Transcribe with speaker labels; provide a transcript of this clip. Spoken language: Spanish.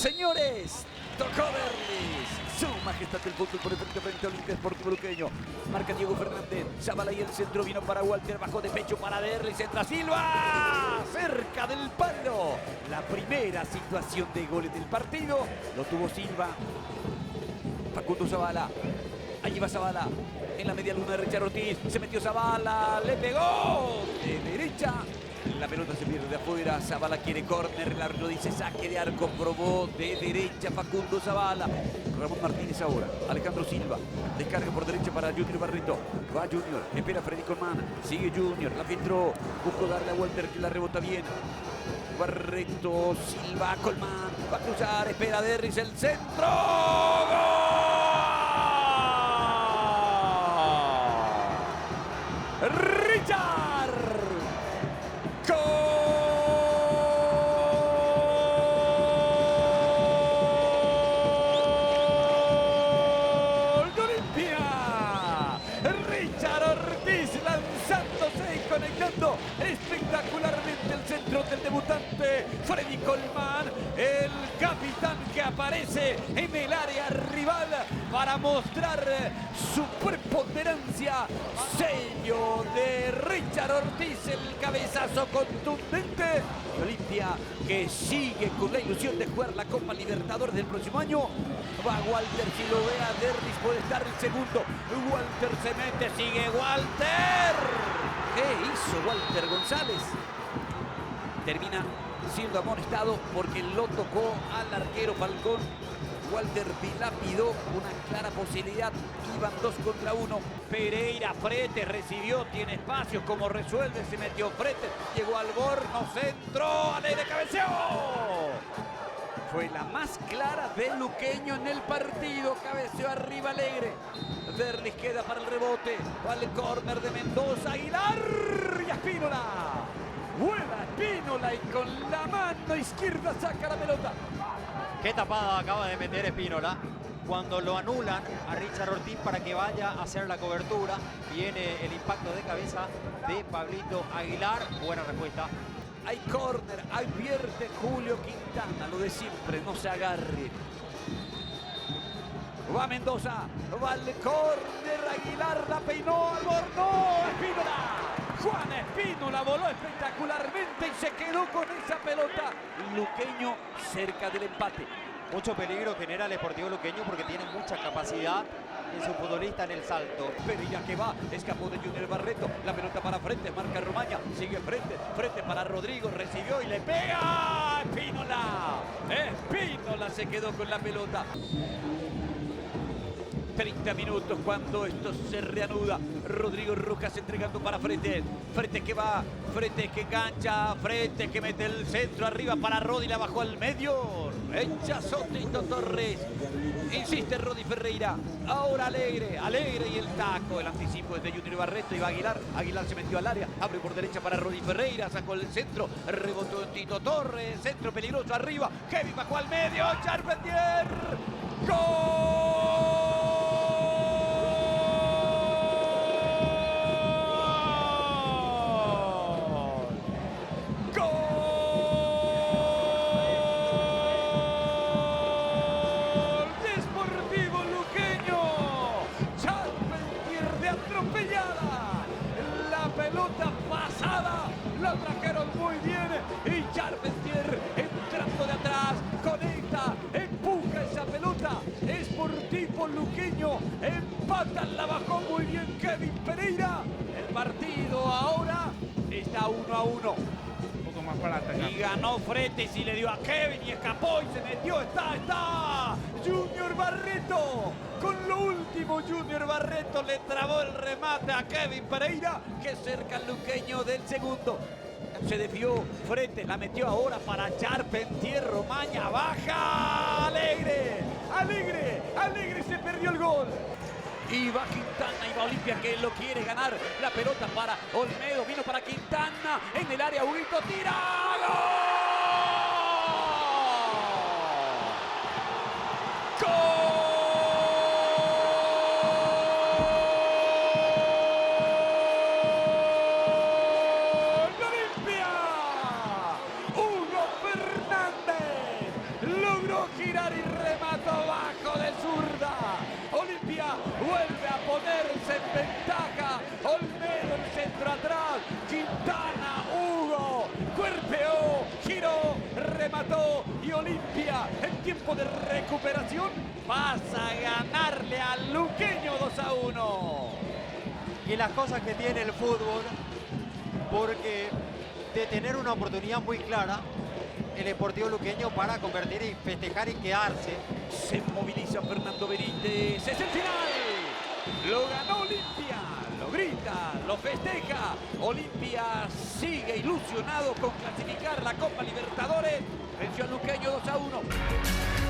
Speaker 1: Señores, tocó Derlis. Su majestad del fútbol por el frente a Olimpia Sportivo Luqueño. Marca Diego Fernández. Zabala y el centro vino para Walter. Bajó de pecho para Derlis. Entra Silva. Cerca del palo. La primera situación de goles del partido lo tuvo Silva. Facundo Zabala. Allí va Zabala. En la media luna de Richard Ortiz. Se metió Zabala. Le pegó. De derecha. La pelota se pierde de afuera. Zabala quiere córner. El árbitro dice saque de arco. Probó de derecha Facundo Zabala. Ramón Martínez ahora. Alejandro Silva. Descarga por derecha para Junior Barreto. Va Junior. Espera Freddy Colman. Sigue Junior. La filtró. Buscó darle a Walter que la rebota bien. Barreto. Silva. Colman. Va a cruzar. Espera Derris. El centro. ¡Gol! Richard. ¡Gol de Olimpia! Richard Ortiz lanzándose y conectando espectacularmente el centro del debutante Freddy Colman, el capitán que aparece en el área rival para mostrar su preponderancia. Sello de Richard Ortiz, el cabezazo contundente. Olimpia que sigue con la ilusión de jugar la Copa Libertadores del próximo año. Va Walter, si lo ve a Derlis puede estar el segundo. Walter se mete, sigue Walter. ¿Qué hizo Walter González? Termina siendo amonestado porque lo tocó al arquero Falcón. Walter dilapidó una clara posibilidad. Iban 2 contra 1. Pereira, Frete recibió, tiene espacios, como resuelve, se metió Frete, llegó al Borno, centro, Alegre cabeceó. Fue la más clara del luqueño en el partido, cabeceó arriba Alegre. Derlis queda para el rebote, va al córner de Mendoza, Aguilar y Espínola. Vuela Espínola y con la mano izquierda saca la pelota.
Speaker 2: Qué tapada acaba de meter Espínola. Cuando lo anulan a Richard Ortiz para que vaya a hacer la cobertura, viene el impacto de cabeza de Pablito Aguilar. Buena respuesta.
Speaker 1: Hay córner, advierte Julio Quintana, lo de siempre, no se agarre. Va Mendoza, va al córner, Aguilar la peinó, Albornoz, Espínola. Juan Espínola voló espectacularmente y se quedó con esa pelota. Luqueño cerca del empate.
Speaker 2: Mucho peligro genera el Sportivo Luqueño porque tiene mucha capacidad en su futbolista en el salto.
Speaker 1: Pereira que va, escapó de Junior Barreto, la pelota para frente, marca Romaña, sigue frente, frente para Rodrigo, recibió y le pega. Espínola, Espínola se quedó con la pelota. 30 minutos cuando esto se reanuda. Rodrigo Rojas entregando para Frete. Frete que va, Frete que engancha, Frete que mete el centro arriba para Rodi, la bajó al medio. Rechazo Tito Torres. Insiste Rodi Ferreira. Ahora Alegre, Alegre y el taco. El anticipo es de Junior Barreto y va Aguilar. Aguilar se metió al área, abre por derecha para Rodi Ferreira, sacó el centro, rebotó en Tito Torres, centro peligroso arriba. Kevin bajó al medio, Charpentier. ¡Gol! Pelota pasada, la trajeron muy bien y Charpentier entrando de atrás, conecta, empuja esa pelota. Sportivo Luqueño empatan, la bajó muy bien Kevin Pereira. El partido ahora está 1-1.
Speaker 3: Más para atacar.
Speaker 1: Y ganó Frete y le dio a Kevin y escapó y se metió. Está Junior Barreto. Con lo último Junior Barreto le trabó el remate a Kevin Pereira, que cerca al luqueño del segundo. Se desvió Frete, la metió ahora para Charpentier. Romaña baja. Alegre, Alegre, Alegre, se perdió el gol. Y va Quintana, y va Olimpia que lo quiere ganar. La pelota para Olmedo, vino para Quintana. En el área, Huguito tira. ¡Gol! ¡Gol! ¡Olimpia! Hugo Fernández logró girar y remato abajo de zurda. Olimpia vuelve a ponerse en ventaja. Olmedo el centro atrás. Quintana, Hugo, cuerpeó, giró, remató y Olimpia en tiempo de recuperación pasa a ganarle al luqueño 2-1.
Speaker 2: Y las cosas que tiene el fútbol, porque de tener una oportunidad muy clara, el Deportivo Luqueño para convertir y festejar y quedarse.
Speaker 1: Se moviliza Fernando Benítez, es el final. Lo ganó Olimpia, lo grita, lo festeja. Olimpia sigue ilusionado con clasificar la Copa Libertadores. Venció al Luqueño 2-1.